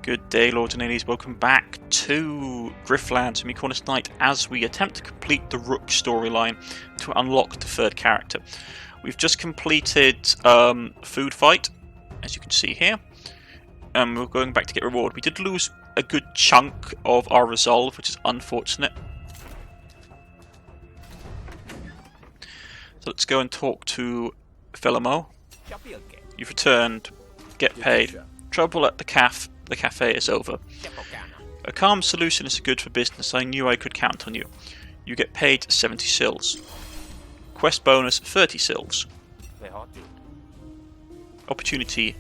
Good day, Lords and ladies. Welcome back to Griftlands with me, Cornish-Knight, as we attempt to complete the Rook storyline to unlock the third character. We've just completed Food Fight, as you can see here. We're going back to get reward. We did lose a good chunk of our resolve, which is unfortunate. So let's go and talk to Filamo. You've returned. Get paid. Trouble at the cafe is over. A calm solution is good for business. I knew I could count on you. You get paid 70 sills. Quest bonus 30 sills. Opportunity.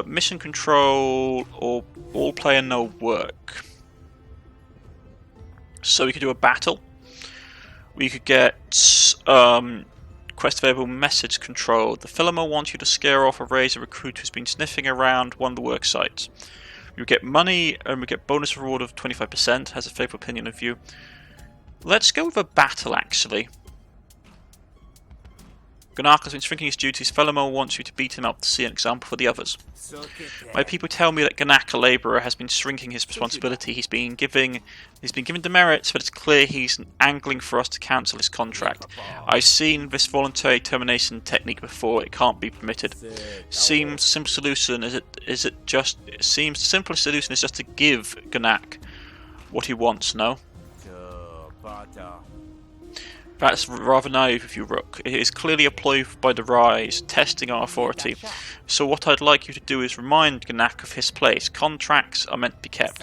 Mission control or all player no work. So we could do a battle. We could get quest available message control. The Filamo wants you to scare off a razor recruit who's been sniffing around one of the work sites. You get money and we get bonus reward of 25%. Has a favourable opinion of you. Let's go with a battle actually. Gank has been shrinking his duties. Filamo wants you to beat him up to see an example for the others. My people tell me that Gank, a labourer, has been shrinking his responsibility. He's been given demerits, but it's clear he's angling for us to cancel his contract. I've seen this voluntary termination technique before. It can't be permitted. Seems simple solution it seems the simplest solution is just to give Gank what he wants, no? That's rather naive of you, Rook. It is clearly a ploy by the Rise, testing our authority. So what I'd like you to do is remind Gank of his place. Contracts are meant to be kept.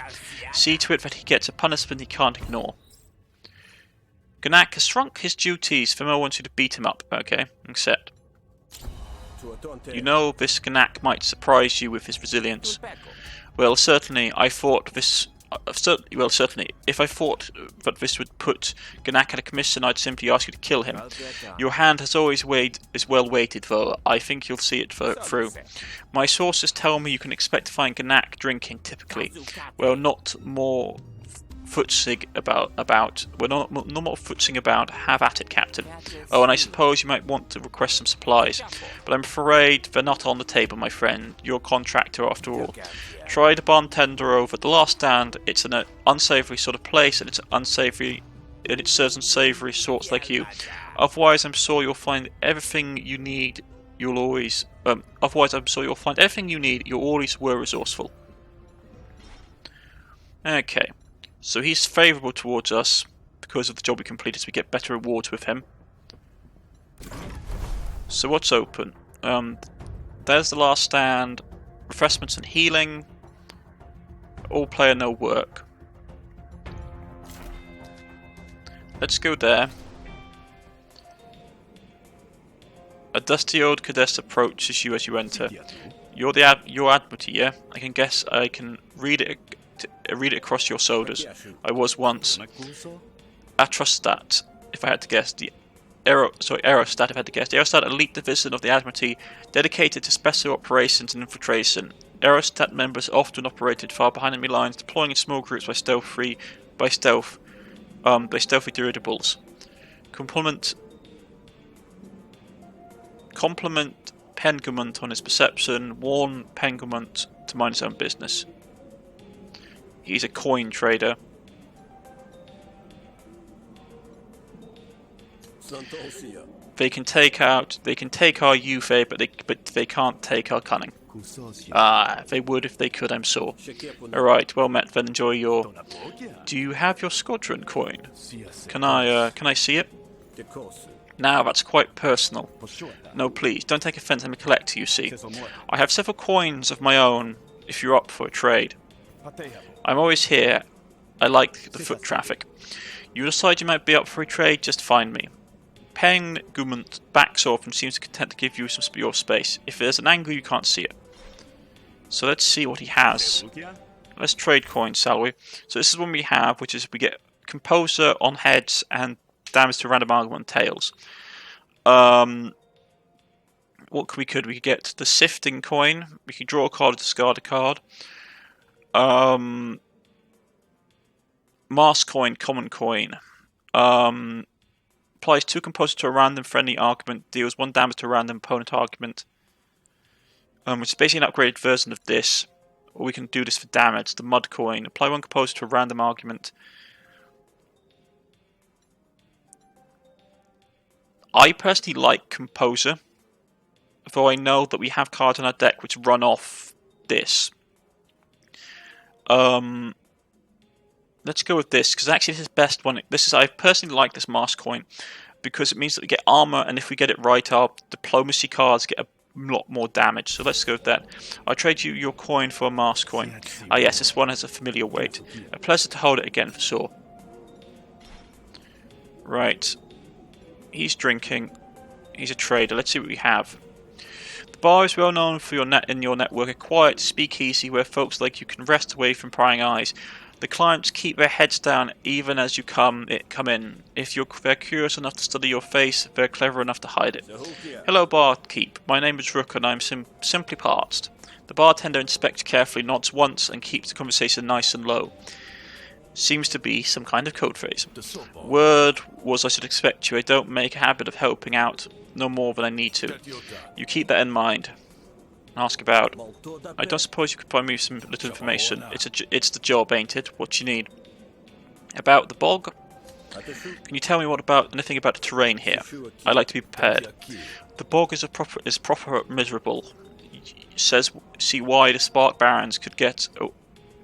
See to it that he gets a punishment he can't ignore. Gank has shrunk his duties. Filamo wants you to beat him up. Okay, accept. You know this Gank might surprise you with his resilience. Well, certainly, I thought this... certainly, if I thought that this would put Gank at a commission, I'd simply ask you to kill him. Your hand has always is well weighted, though. I think you'll see it through. My sources tell me you can expect to find Gank drinking, typically. Well, not more futzing about. We're not more futzing about. Have at it, Captain. Oh, and I suppose you might want to request some supplies, but I'm afraid they're not on the table, my friend. You're a contractor, after all. Try the bartender over at the Last Stand. It's an unsavory sort of place, and it serves unsavory sorts like you. Otherwise, I'm sure you'll find everything you need. Otherwise, I'm sure you'll find everything you need. You always were resourceful. Okay, so he's favourable towards us because of the job we completed. So we get better rewards with him. So what's open? There's the Last Stand. Refreshments and healing. All player no work. Let's go there. A dusty old cadet approaches you as you enter. You're Admiralty, yeah? I can read it across your shoulders. I was once. Atrostat, if I had to guess. Aerostat, if I had to guess. The Aerostat elite division of the Admiralty, dedicated to special operations and infiltration. Aerostat members often operated far behind enemy lines, deploying in small groups by stealthy dirigibles. Compliment Pengument on his perception. Warn Pengument to mind his own business. He's a coin trader. They can take our youth, but they can't take our cunning. They would if they could, I'm sure. Alright, well met then, enjoy your... Do you have your squadron coin? Can I see it? Now that's quite personal. No, please, don't take offense, I'm a collector, you see. I have several coins of my own, if you're up for a trade. I'm always here. I like the foot traffic. You decide you might be up for a trade, just find me. Pengument backs off and seems content to give you some your space. If there's an angle, you can't see it. So let's see what he has. Let's trade coins, shall we? So this is one we have, which is we get Composer on heads and damage to random argument on tails. What we could get the Sifting coin. We can draw a card or discard a card. Mars coin, common coin. Applies 2 composer to a random friendly argument, deals 1 damage to a random opponent argument. Which is basically an upgraded version of this. or we can do this for damage. The mud coin. Apply one composer to a random argument. I personally like composer, though I know that we have cards on our deck which run off this. Let's go with this, because actually this is best one. I personally like this mask coin because it means that we get armor, and if we get it right, our diplomacy cards get a lot more damage. So let's go with that. I'll trade you your coin for a mask coin. Ah yes, this one has a familiar weight. A pleasure to hold it again for sure. Right. He's drinking. He's a trader. Let's see what we have. The bar is well known for in your network, a quiet speakeasy where folks like you can rest away from prying eyes. The clients keep their heads down even as you come in. If they're curious enough to study your face, they're clever enough to hide it. Hello, barkeep. My name is Rook, and I'm simply parched. The bartender inspects carefully, nods once, and keeps the conversation nice and low. Seems to be some kind of code phrase. Word was I should expect you. I don't make a habit of helping out no more than I need to. You keep that in mind. Ask about. I don't suppose you could find me some little information. It's the job, ain't it? What you need. About the bog? Can you tell me anything about the terrain here? I like to be prepared. The bog is proper miserable. See why the Spark Barons could get.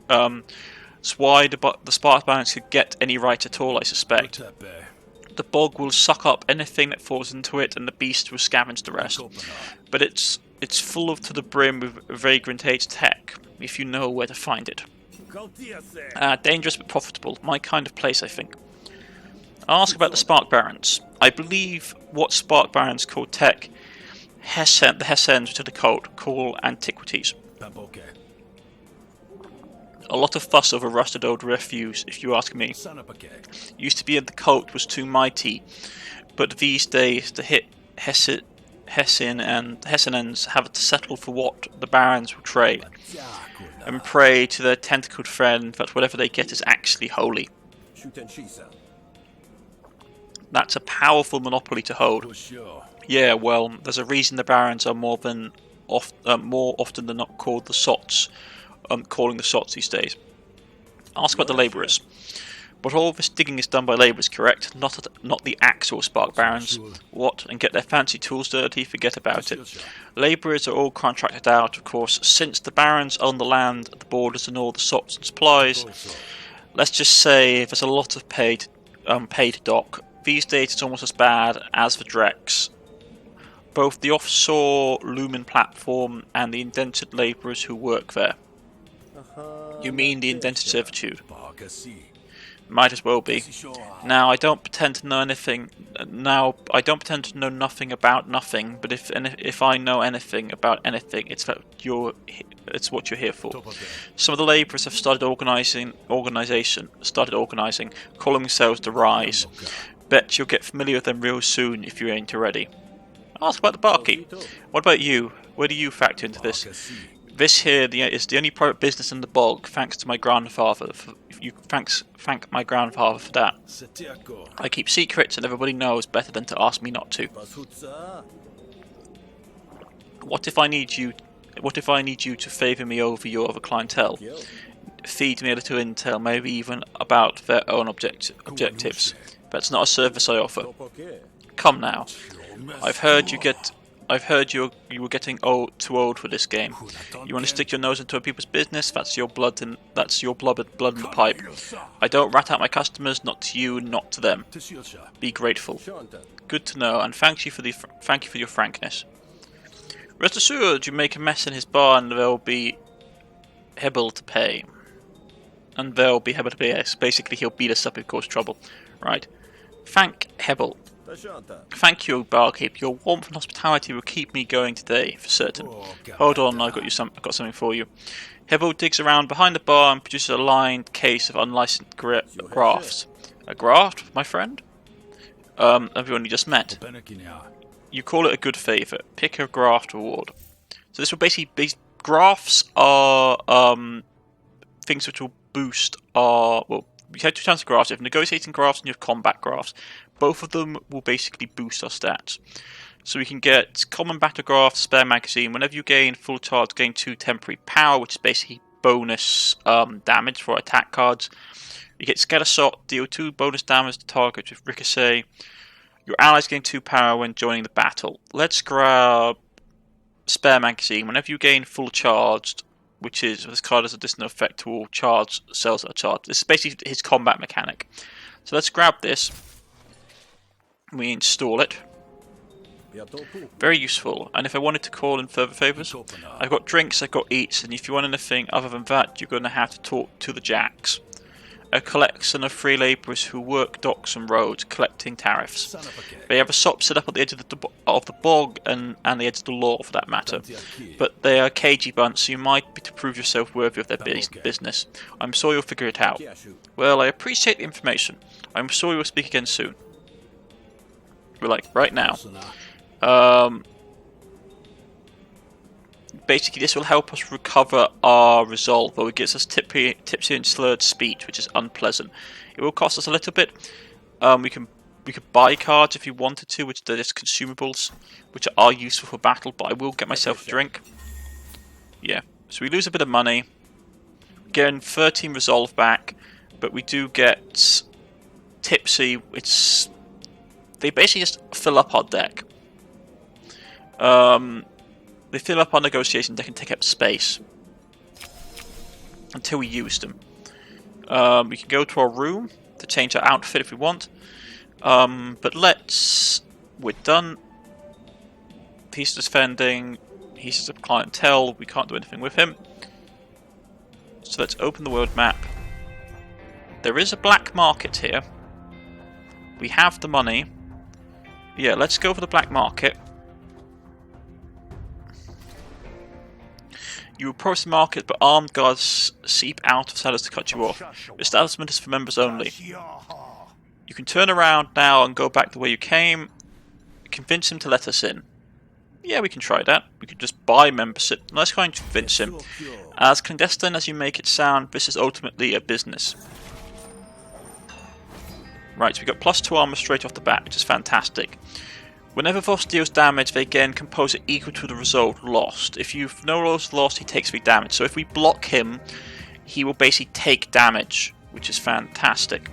It's why the Spark Barons could get any right at all, I suspect. The bog will suck up anything that falls into it, and the beast will scavenge the rest. But it's full to the brim with vagrant age tech, if you know where to find it. Dangerous but profitable. My kind of place, I think. Ask about the Spark Barons. I believe what Spark Barons call tech, the Hessens to the cult call antiquities. A lot of fuss over rusted old refuse, if you ask me. Used to be the cult was too mighty, but these days the Hessenens have to settle for what the barons will trade, and pray to their tentacled friend that whatever they get is actually holy. That's a powerful monopoly to hold. Yeah, well, there's a reason the barons are more often than not called the sots. Calling the sots these days. Ask about the labourers. But all this digging is done by labourers, correct? Not the actual Spark Barons. What? And get their fancy tools dirty? Forget about it. Labourers are all contracted out, of course, since the Barons own the land, the borders, and all the sots and supplies. Let's just say there's a lot of paid dock. These days it's almost as bad as the Drex. Both the offshore Lumen platform and the indentured labourers who work there. You mean the indentured servitude? Might as well be. Now, I don't pretend to know anything. I don't pretend to know nothing about nothing. But if I know anything about anything, it's what you're here for. Some of the labourers have started organising, calling themselves the Rise. Bet you'll get familiar with them real soon if you ain't already. Ask about the barkeep. What about you? Where do you factor into this? This here is the only private business in the bog, thanks to my grandfather. Thank my grandfather for that. I keep secrets, and everybody knows better than to ask me not to. What if I need you to favour me over your other clientele? Feed me a little intel, maybe even about their own objectives. That's not a service I offer. Come now. I've heard you were getting too old for this game. You want to stick your nose into people's business? That's your blood in the pipe. I don't rat out my customers, not to you, not to them. Be grateful. Good to know, and thank you for your frankness. Rest assured, you make a mess in his bar, and there'll be Hebel to pay. Basically, he'll beat us up if it causes trouble. Right. Thank Hebel. Thank you, barkeep. Your warmth and hospitality will keep me going today, for certain. Hold on, I've got something for you. Hebel digs around behind the bar and produces a lined case of unlicensed grafts. A graft, my friend? Everyone you just met. You call it a good favour. Pick a graft reward. So this will basically be... Grafts are things which will boost our... Well, we have two types of grafts. You have negotiating grafts and you have combat grafts. Both of them will basically boost our stats. So we can get common battle graft, spare magazine. Whenever you gain full charge, gain 2 temporary power, which is basically bonus damage for attack cards. You get Scatter Shot, deal 2 bonus damage to target with Ricochet. Your allies gain 2 power when joining the battle. Let's grab Spare Magazine. Whenever you gain full charged, which is this card has a additional effect to all charged cells that are charged. This is basically his combat mechanic. So let's grab this. We install it. Very useful. And if I wanted to call in further favours, I've got drinks, I've got eats, and if you want anything other than that, you're going to have to talk to the Jacks. A collection of free labourers who work docks and roads, collecting tariffs. They have a shop set up at the edge of the bog and the edge of the law, for that matter. But they are a cagey bunch, so you might be to prove yourself worthy of their business. I'm sure you'll figure it out. Well, I appreciate the information. I'm sure we will speak again soon. We're like, right now. Basically, this will help us recover our resolve, though it gives us tipsy and slurred speech, which is unpleasant. It will cost us a little bit. We could buy cards if you wanted to, which are just consumables, which are useful for battle. But I will get myself a drink. Yeah, so we lose a bit of money. We get 13 resolve back, but we do get tipsy. They basically just fill up our deck. They fill up our negotiation deck and take up space until we use them. We can go to our room to change our outfit if we want. But we're done. He's defending. He's just a clientele. We can't do anything with him. So let's open the world map. There is a black market here. We have the money. Yeah, let's go for the black market. You approach the market, but armed guards seep out of sellers to cut you off. The establishment is for members only. You can turn around now and go back the way you came. Convince him to let us in. Yeah, we can try that. We could just buy membership. Let's try and convince him. As clandestine as you make it sound, this is ultimately a business. Right, so we got +2 armor straight off the bat, which is fantastic. Whenever Voss deals damage, they again compose it equal to the result lost. If you've no rolls lost, he takes 3 damage. So if we block him, he will basically take damage, which is fantastic.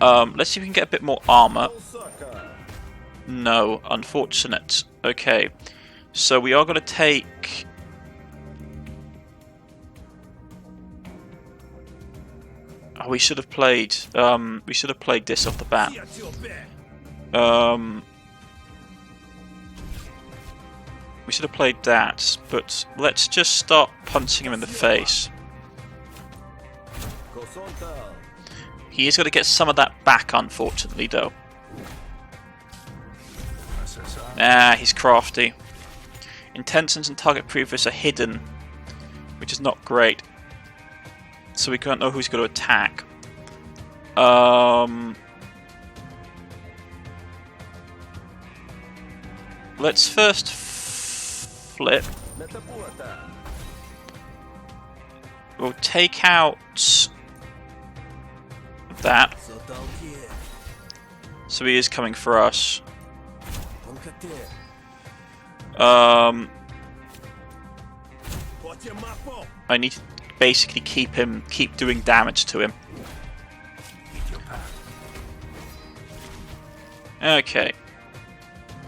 Let's see if we can get a bit more armor. No, unfortunate. Okay, so we are going to take... Oh, we should have played this off the bat. We should have played that, but let's just start punching him in the face. He is going to get some of that back, unfortunately, though. Ah, he's crafty. Intentions and target previous are hidden, which is not great. So we can't know who's going to attack. Let's first flip. We'll take out that. So he is coming for us. I need to basically keep doing damage to him. Okay.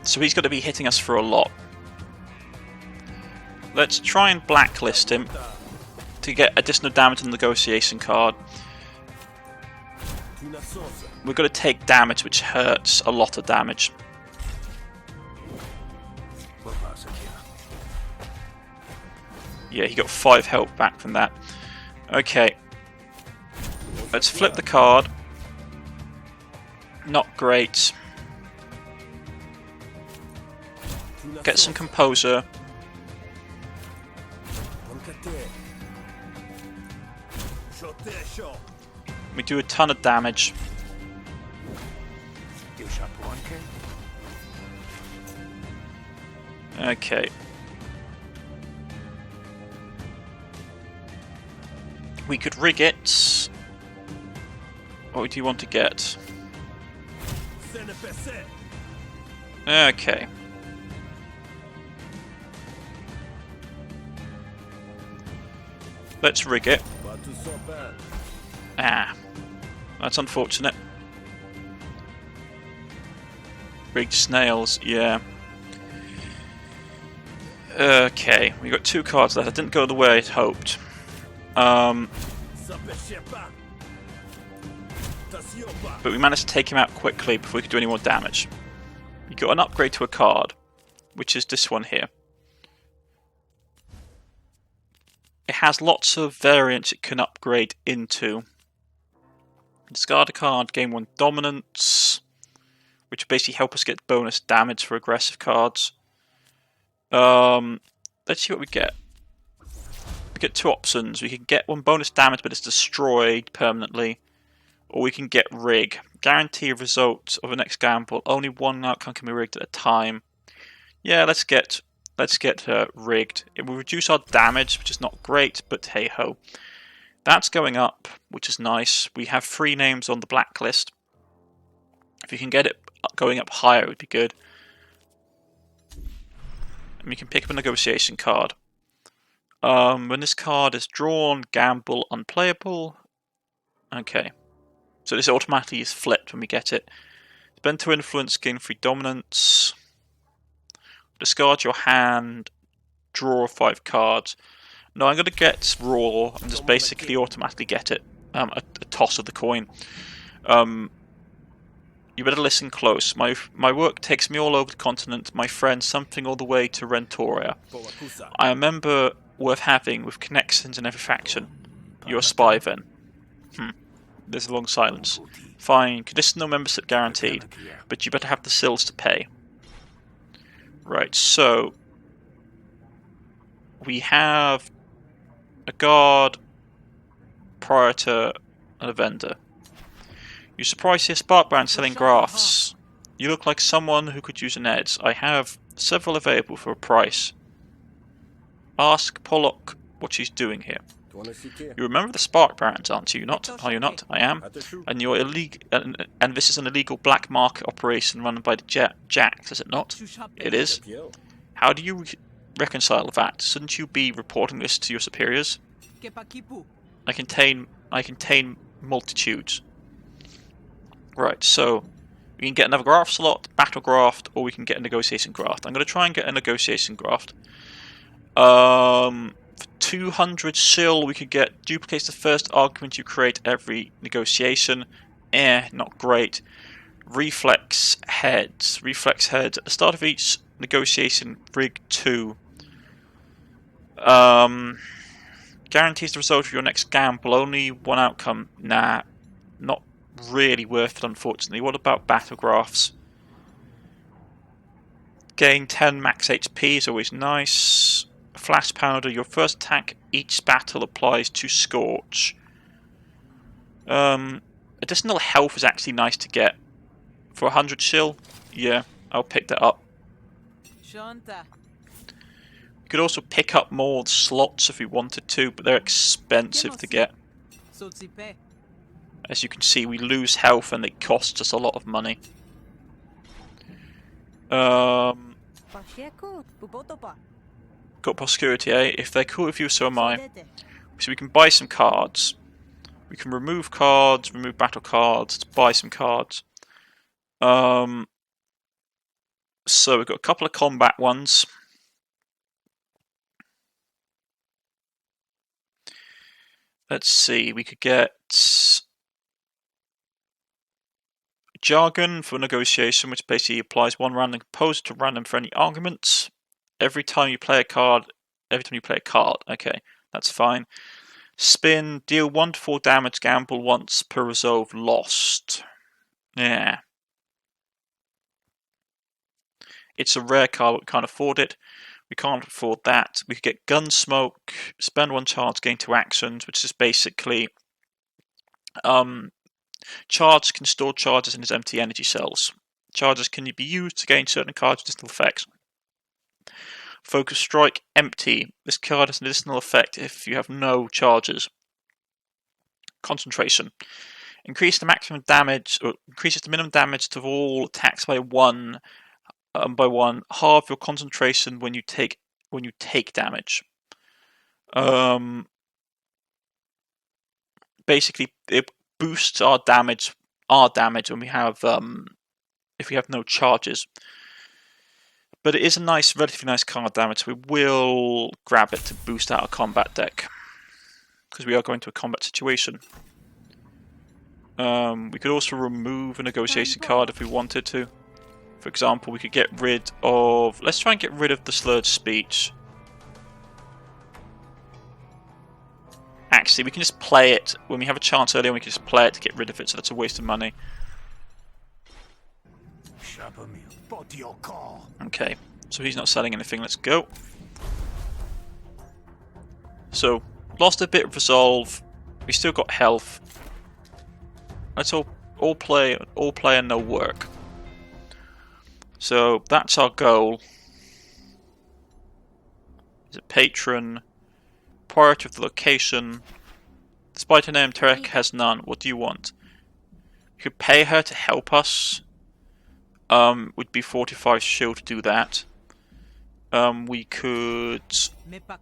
So he's going to be hitting us for a lot. Let's try and blacklist him to get additional damage on the negotiation card. We're going to take damage, which hurts a lot of damage. Yeah, he got 5 health back from that. Okay. Let's flip the card. Not great. Get some composure. We do a ton of damage. Okay. We could rig it. What do you want to get? Okay. Let's rig it. Ah, that's unfortunate. Rigged snails, yeah. Okay, we got 2 cards left. That didn't go the way I'd hoped. But we managed to take him out quickly before we could do any more damage. We got an upgrade to a card, which is this one here. It has lots of variants it can upgrade into. Discard a card, gain 1 dominance, which will basically help us get bonus damage for aggressive cards. Let's see what we get. We get 2 options. We can get 1 bonus damage, but it's destroyed permanently. Or we can get rig. Guarantee a result of the next gamble. Only 1 outcome can be rigged at a time. Yeah, let's get rigged. It will reduce our damage, which is not great, but hey ho. That's going up, which is nice. We have 3 names on the blacklist. If you can get it going up higher, it would be good. And we can pick up a negotiation card. When this card is drawn, gamble, unplayable. Okay. So this automatically is flipped when we get it. Spend 2 influence, gain 3 dominance. Discard your hand, draw 5 cards. No, I'm going to get raw and just basically automatically get it. A toss of the coin. You better listen close. My work takes me all over the continent, my friend something all the way to Rentoria. I am a member worth having, with connections in every faction. You're a spy then. There's a long silence. Fine, conditional membership guaranteed, but you better have the sills to pay. Right, so we have a guard, prior and a vendor. You surprise here Sparkbrand selling graphs. You look like someone who could use an edge. I have several available for a price. Ask Pollock what she's doing here. You remember the Sparkbrands, aren't you? Are you not? I am. And you're illegal. And this is an illegal black market operation run by the Jacks, is it not? It is. How do you reconcile that? Shouldn't you be reporting this to your superiors? I contain multitudes. Right, so we can get another graph slot, battle graft, or we can get a negotiation graft. I'm going to try and get a negotiation graft. For 200 sil, we could get duplicates the first argument you create every negotiation. Not great. Reflex heads. Reflex heads. At the start of each negotiation, rig 2. Guarantees the result of your next gamble. Only 1 outcome. Nah, not really worth it, unfortunately. What about battle graphs? Gain 10 max HP is always nice. Flash powder. Your first attack each battle applies to Scorch. Additional health is actually nice to get. For 100 shill, yeah, I'll pick that up. You could also pick up more slots if we wanted to, but they're expensive to get. As you can see, we lose health and it costs us a lot of money. Got Prosperity, eh? If they're cool with you, so am I. So we can buy some cards. We can remove cards, remove battle cards, buy some cards. So we've got a couple of combat ones. Let's see, we could get Jargon for negotiation, which basically applies 1 random composer to random for any arguments. Every time you play a card, okay, that's fine. Spin, deal 1 to 4 damage, gamble once per resolve lost. Yeah. It's a rare card, but we can't afford it. We can't afford that. We could get Gunsmoke, spend 1 charge, gain 2 actions, which is basically charge can store charges in its empty energy cells. Charges can be used to gain certain cards with additional effects. Focus Strike, empty. This card has an additional effect if you have no charges. Concentration. Increase the maximum damage, or increases the minimum damage to all attacks by 1. Halve your concentration when you take damage. basically it boosts our damage when we have if we have no charges. But it is a relatively nice card damage, so we will grab it to boost out our combat deck. Because we are going to a combat situation. We could also remove a negotiation card if we wanted to. For example, we could get rid of... Let's try and get rid of the slurred speech. Actually, we can just play it. When we have a chance earlier, we can just play it to get rid of it, so that's a waste of money. Okay, so he's not selling anything, let's go. So, lost a bit of resolve. We still got health. Let's all play and no work. So that's our goal. Is it Patron? Priority of the location. Despite her name, Terek has none. What do you want? We could pay her to help us. Would be 45 shield to do that. We could...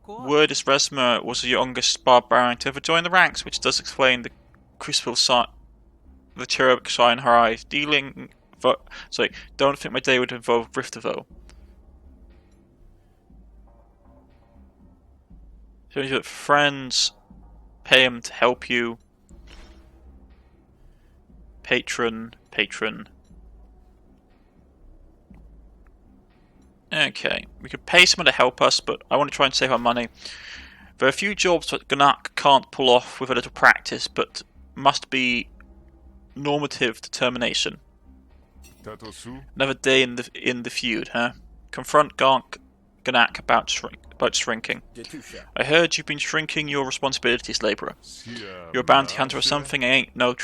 Word is Resmer was the youngest barbarian to ever join the ranks, which does explain the crucible sign, the cherubic sign in her eyes. Don't think my day would involve Grifter though. So you got friends, pay him to help you. Patron. Okay, we could pay someone to help us, but I want to try and save our money. There are a few jobs that Gank can't pull off with a little practice, but must be normative determination. Another day in the feud, huh? Confront Gank about shrinking. I heard you've been shrinking your responsibilities, labourer. You're a bounty hunter or something. I ain't no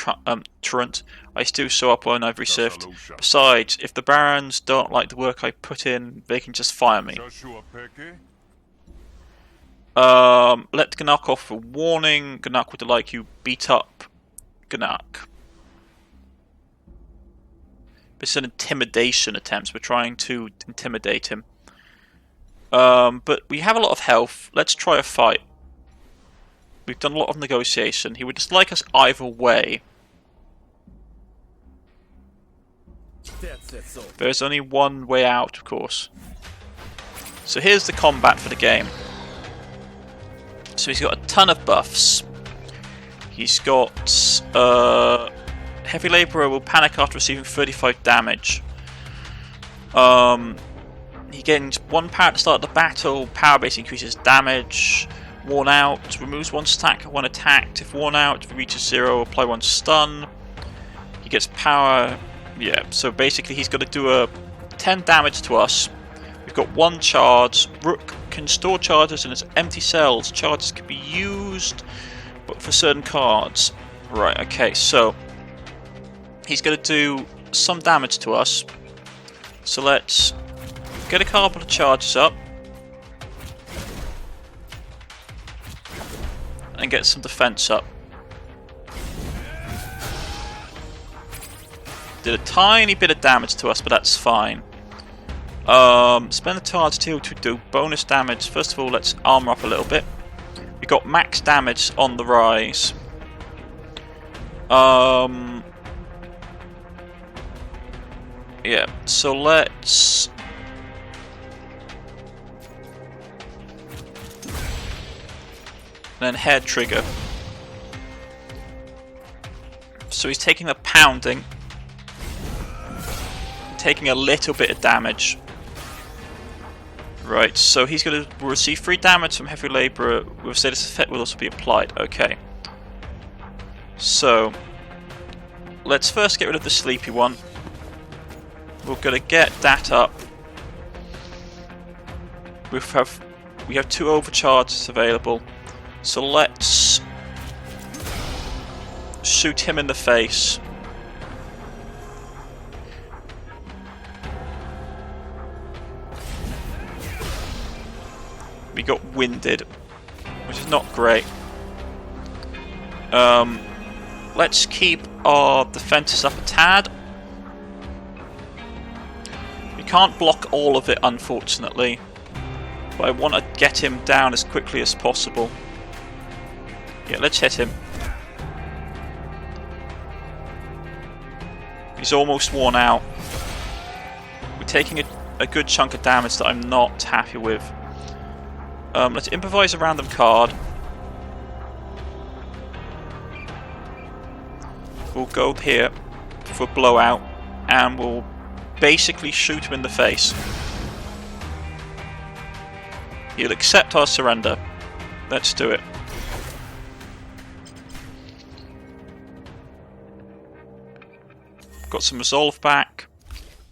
truant. I still sew up on every sift. Besides, if the barons don't like the work I put in, they can just fire me. Let Gank off for warning. Gank would like you beat up Gank. This is an intimidation attempt. We're trying to intimidate him. But we have a lot of health. Let's try a fight. We've done a lot of negotiation. He would dislike us either way. There's only one way out, of course. So here's the combat for the game. So he's got a ton of buffs. He's got... Heavy Labourer will panic after receiving 35 damage. He gains 1 power at the start of the battle. Power base increases damage. Worn out removes 1 stack when attacked. If worn out, if it reaches 0, apply 1 stun. He gets power. Yeah, so basically he's going to do a 10 damage to us. We've got 1 charge. Rook can store charges in its empty cells. Charges can be used, but for certain cards. Right. Okay. So he's going to do some damage to us. So let's get a couple of charges up and get some defense up. Did a tiny bit of damage to us, but that's fine. Spend the charge to do bonus damage. First of all, let's armor up a little bit. We got max damage on the rise. Yeah, so let's... then head trigger. So he's taking a pounding. Taking a little bit of damage. Right, so he's going to receive 3 damage from Heavy Labourer. We've said this effect will also be applied. Okay. So, let's first get rid of the sleepy one. We're going to get that up. We have 2 overcharges available. So let's shoot him in the face. We got winded, which is not great. Let's keep our defenses up a tad. We can't block all of it, unfortunately, but I want to get him down as quickly as possible. Yeah, let's hit him. He's almost worn out. We're taking a good chunk of damage that I'm not happy with. Let's improvise a random card. We'll go here for blowout, and we'll basically shoot him in the face. He'll accept our surrender. Let's do it. Got some resolve back.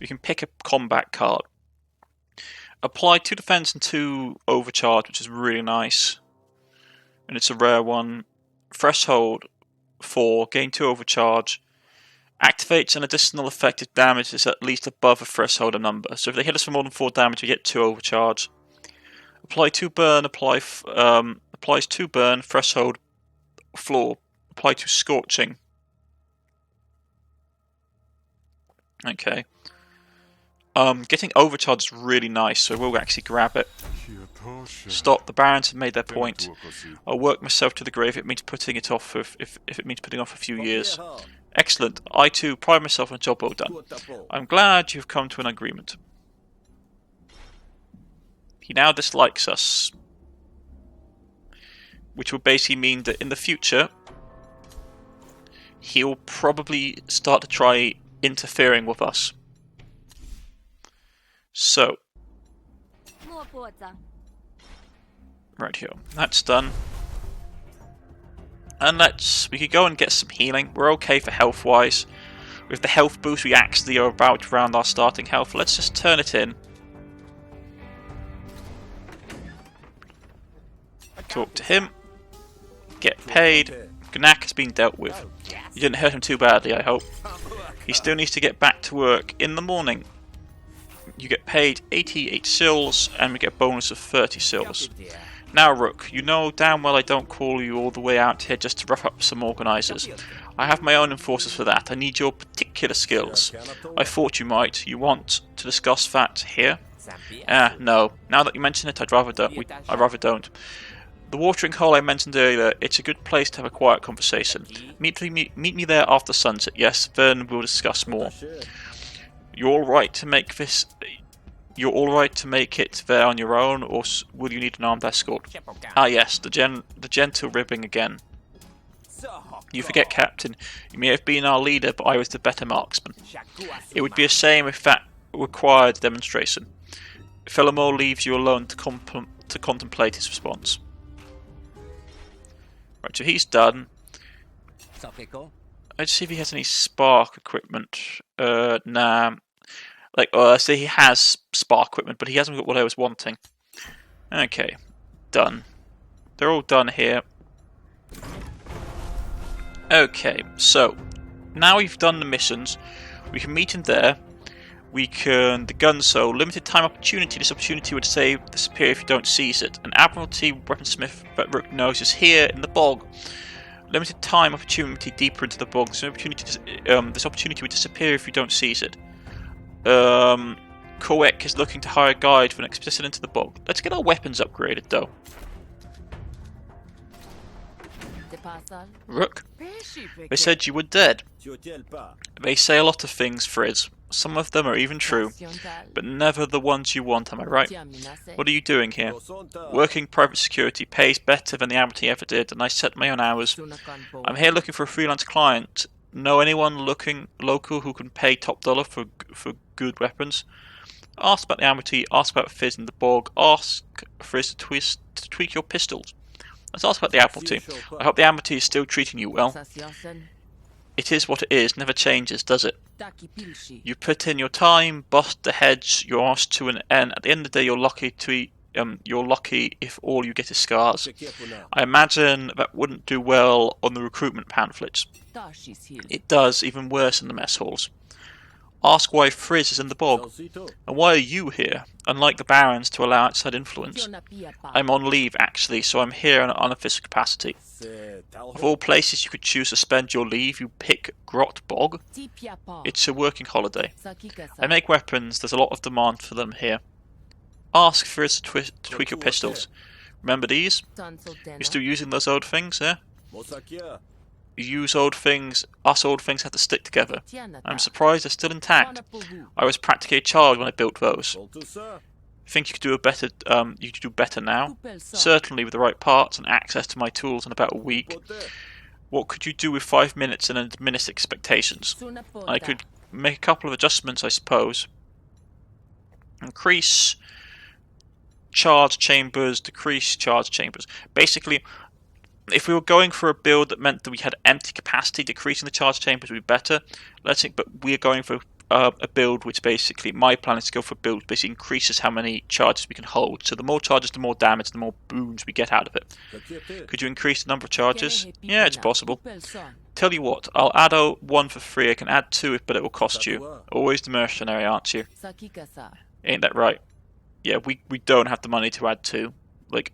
We can pick a combat card. Apply 2 defense and 2 overcharge, which is really nice. And it's a rare one. Threshold 4, gain 2 overcharge. Activates an additional effect if damage is at least above a threshold or number. So if they hit us for more than 4 damage, we get 2 overcharge. Apply 2 burn, applies 2 burn, threshold floor. Apply 2 scorching. Okay. Getting overcharge is really nice, so we'll actually grab it. Stop. The barons have made their point. I'll work myself to the grave if it means putting it off if it means putting off a few years. Excellent. I too pride myself on a job well done. I'm glad you've come to an agreement. He now dislikes us, which will basically mean that in the future he'll probably start to try interfering with us. So, right here, that's done. And we could go and get some healing. We're okay for health wise. With the health boost we actually are about to round our starting health. Let's just turn it in. Talk to him. Get paid. Gank has been dealt with. You didn't hurt him too badly, I hope. He still needs to get back to work in the morning. You get paid 88 sills, and we get a bonus of 30 sills. Now, Rook, you know damn well I don't call you all the way out here just to rough up some organisers. I have my own enforcers for that. I need your particular skills. I thought you might. You want to discuss that here? No. Now that you mention it, I'd rather don't. The watering hole I mentioned earlier, it's a good place to have a quiet conversation. Meet me there after sunset, yes, then we'll discuss more. You're alright to make it there on your own, or will you need an armed escort? Ah yes, the gentle ribbing again. You forget, Captain, you may have been our leader, but I was the better marksman. It would be a shame if that required demonstration. Filamo leaves you alone to contemplate his response. Right, so he's done. Let's see if he has any spark equipment. Nah. So he has spark equipment, but he hasn't got what I was wanting. Okay, done. They're all done here. Okay, so now we've done the missions. We can meet him there. We can the gun so limited time opportunity. This opportunity would save the superior if you don't seize it. An Admiralty weaponsmith that Rook knows is here in the bog. Limited time opportunity deeper into the bog. This opportunity would disappear if you don't seize it. Koek is looking to hire a guide for an expedition into the bog. Let's get our weapons upgraded though. Rook, they said you were dead. They say a lot of things, Frizz. Some of them are even true, but never the ones you want, am I right? What are you doing here? Working private security pays better than the Admiralty ever did, and I set my own hours. I'm here looking for a freelance client. Know anyone looking local who can pay top dollar for good weapons? Ask about the Admiralty, ask about Fizz in the bog, ask Frizz to tweak your pistols. Let's ask about the Admiralty. I hope the Admiralty is still treating you well. It is what it is, never changes, does it? You put in your time, bust the heads, you're asked to an end. At the end of the day, you're lucky if all you get is scars. I imagine that wouldn't do well on the recruitment pamphlets. It does, even worse in the mess halls. Ask why Frizz is in the bog, and why are you here, unlike the barons, to allow outside influence? I'm on leave, actually, so I'm here in an unofficial capacity. Of all places you could choose to spend your leave, you pick Grot Bog? It's a working holiday. I make weapons, there's a lot of demand for them here. Ask Frizz to tweak your pistols. Remember these? You're still using those old things, eh? use old things. Us old things have to stick together. I'm surprised they're still intact. I was practically a child when I built those. Think you could do a better? You could do better now. Certainly, with the right parts and access to my tools in about a week. What could you do with 5 minutes and administer expectations? I could make a couple of adjustments, I suppose. Increase charge chambers, decrease charge chambers. Basically, if we were going for a build that meant that we had empty capacity, decreasing the charge chambers would be better. But we're going for a build which basically, my plan is to go for a build which basically increases how many charges we can hold. So the more charges, the more damage, the more boons we get out of it. Could you increase the number of charges? Yeah, it's possible. Tell you what, I'll add 1 for free. I can add 2, but it will cost you. Always the mercenary, aren't you? Ain't that right? Yeah, we don't have the money to add 2. Like,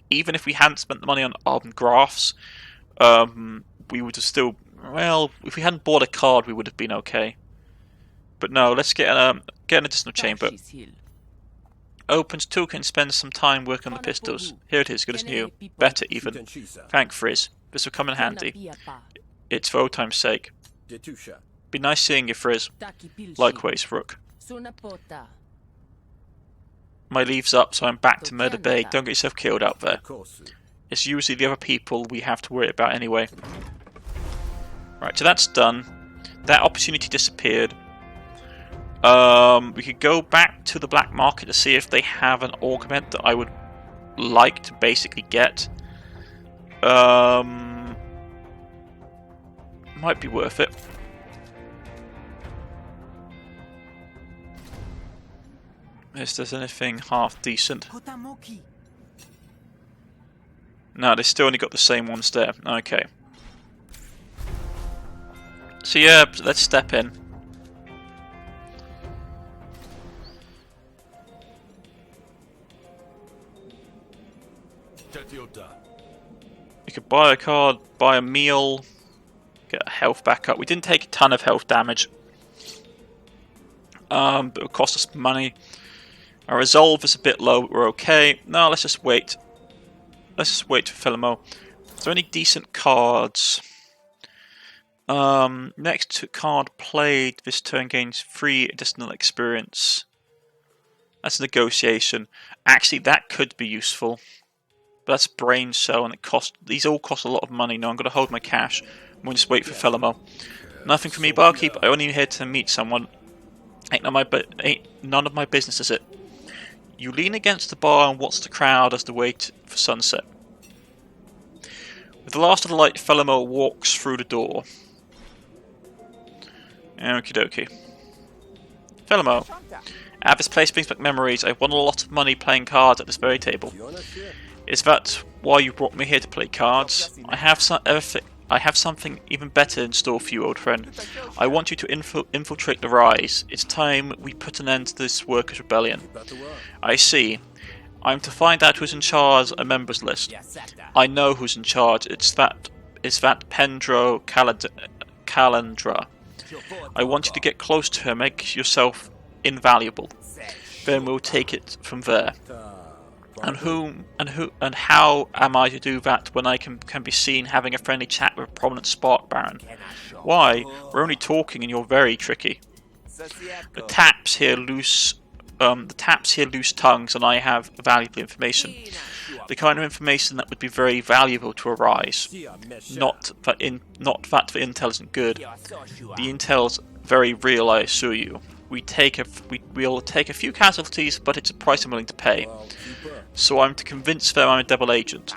even if we hadn't spent the money on graphs, we would have still... Well, if we hadn't bought a card, we would have been okay. But no, let's get an additional chamber. Opens toolkit and spends some time working on the pistols. Here it is, good as new. Better even. Thank Frizz. This will come in handy. It's for old time's sake. Be nice seeing you, Frizz. Likewise, Rook. My leave's up, so I'm back to Murder Bay. Don't get yourself killed out there. It's usually the other people we have to worry about anyway. Right, so that's done. That opportunity disappeared. We could go back to the black market to see if they have an augment that I would like to basically get. Might be worth it. If there's anything half decent. No, they still only got the same ones there. Okay. So yeah, let's step in. We could buy a card, buy a meal, get a health back up. We didn't take a ton of health damage. But it would cost us money. Our resolve is a bit low, but we're okay. No, let's just wait. Let's just wait for Filamo. Is there any decent cards? Next to card played, this turn gains 3 additional experience. That's a negotiation. Actually, that could be useful. But that's brain cell, and these all cost a lot of money. No, I'm going to hold my cash. I'm going to just wait for Filamo. Nothing for me, barkeep. I only here to meet someone. Ain't none of my business, is it? You lean against the bar and watch the crowd as they wait for sunset. With the last of the light, Filamo walks through the door. Okie dokie. Filamo. This place brings back memories. I've won a lot of money playing cards at this very table. Is that why you brought me here to play cards? I have something even better in store for you, old friend. I want you to infiltrate the Rise. It's time we put an end to this workers' rebellion. I see. I'm to find out who's in charge a members list. I know who's in charge. It's that Pendro Calandra. I want you to get close to her, make yourself invaluable. Then we'll take it from there. And how am I to do that when I can be seen having a friendly chat with a prominent Spark Baron? Why? We're only talking and you're very tricky. The taps here loose tongues, and I have valuable information. The kind of information that would be very valuable to a Rise. Not that the intel isn't good. The intel's very real, I assure you. We'll take a few casualties, but it's a price I'm willing to pay. So I'm to convince them I'm a double agent.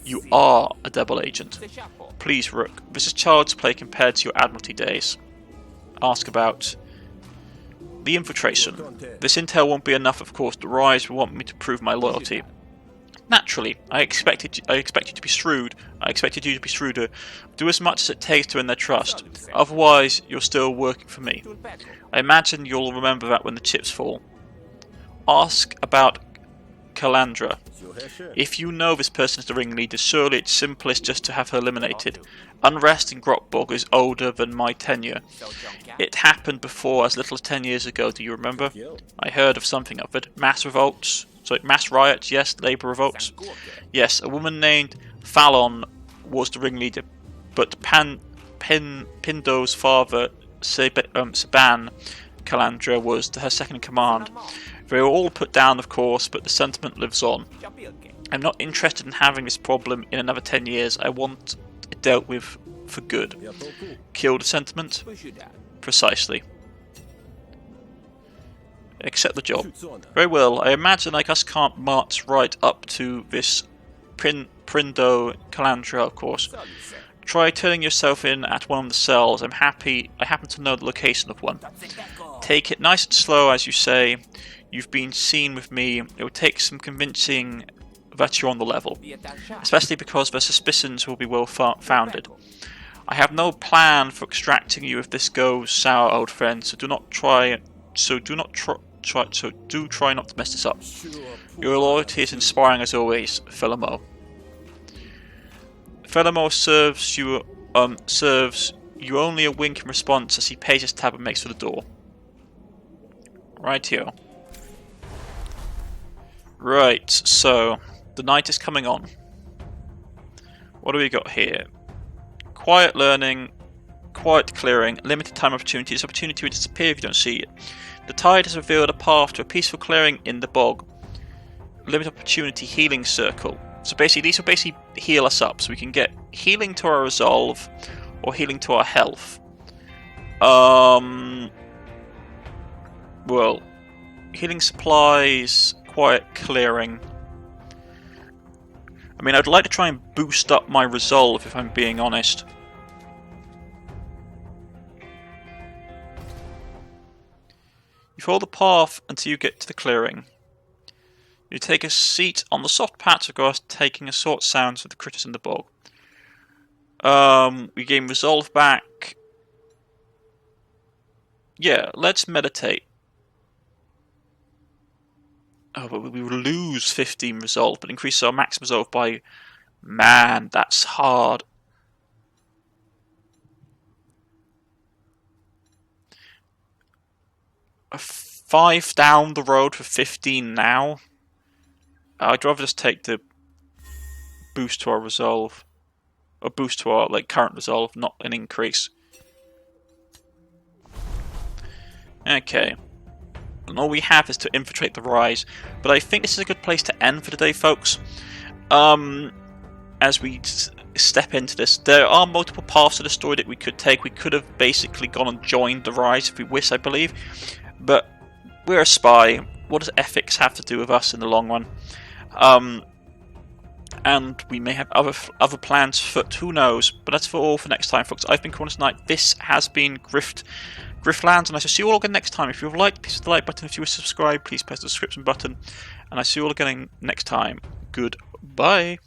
You are a double agent. Please, Rook, this is child's play compared to your Admiralty days. Ask about the infiltration. This intel won't be enough, of course. The Rise will want me to prove my loyalty. Naturally, I expected you to be shrewd. I expected you to be shrewder. Do as much as it takes to win their trust. Otherwise, you're still working for me. I imagine you'll remember that when the chips fall. Ask about Calandra. If you know this person is the ringleader, surely it's simplest just to have her eliminated. Unrest in Grotbog is older than my tenure. It happened before, as little as 10 years ago, do you remember? I heard of something of it. Mass riots, yes, labour revolts. Yes, a woman named Fallon was the ringleader, but Pindo's father, Saban Calandra, was her second in command. They were all put down, of course, but the sentiment lives on. I'm not interested in having this problem in another 10 years. I want it dealt with for good. Kill the sentiment? Precisely. Accept the job. Very well. I imagine I just can't march right up to this Prindo Calandra, of course. Try turning yourself in at one of the cells. I happen to know the location of one. Take it nice and slow, as you say. You've been seen with me. It will take some convincing that you're on the level, especially because their suspicions will be well founded. I have no plan for extracting you if this goes sour, old friend. So do try not to mess this up. Your loyalty is inspiring as always, Filamo. Filamo serves you only a wink in response as he pays his tab and makes for the door. Right here. Right, so the night is coming on. What do we got here? Quiet learning, quiet clearing, limited time opportunity. This opportunity will disappear if you don't see it. The tide has revealed a path to a peaceful clearing in the bog. Limited opportunity healing circle. So basically, these will basically heal us up, so we can get healing to our resolve or healing to our health. Well, healing supplies, quiet clearing. I mean, I'd like to try and boost up my resolve, if I'm being honest. You follow the path until you get to the clearing. You take a seat on the soft patch of grass, taking assault sounds of the critters in the bog. We gain resolve back. Yeah, let's meditate. Oh, but we will lose 15 resolve, but increase our max resolve by... Man, that's hard. A 5 down the road for 15 now. I'd rather just take the boost to our resolve. Or boost to our current resolve, not an increase. Okay. And all we have is to infiltrate the rise. But I think this is a good place to end for today, folks. As we step into this, there are multiple paths to the story that we could take. We could have basically gone and joined the rise if we wish, I believe. But we're a spy. What does ethics have to do with us in the long run? And we may have other plans afoot, who knows? But that's for all for next time, folks. I've been Cornish-Knight. This has been Griftlands, and I shall see you all again next time. If you've liked, please hit the like button. If you wish to subscribe, please press the subscription button. And I see you all again next time. Goodbye.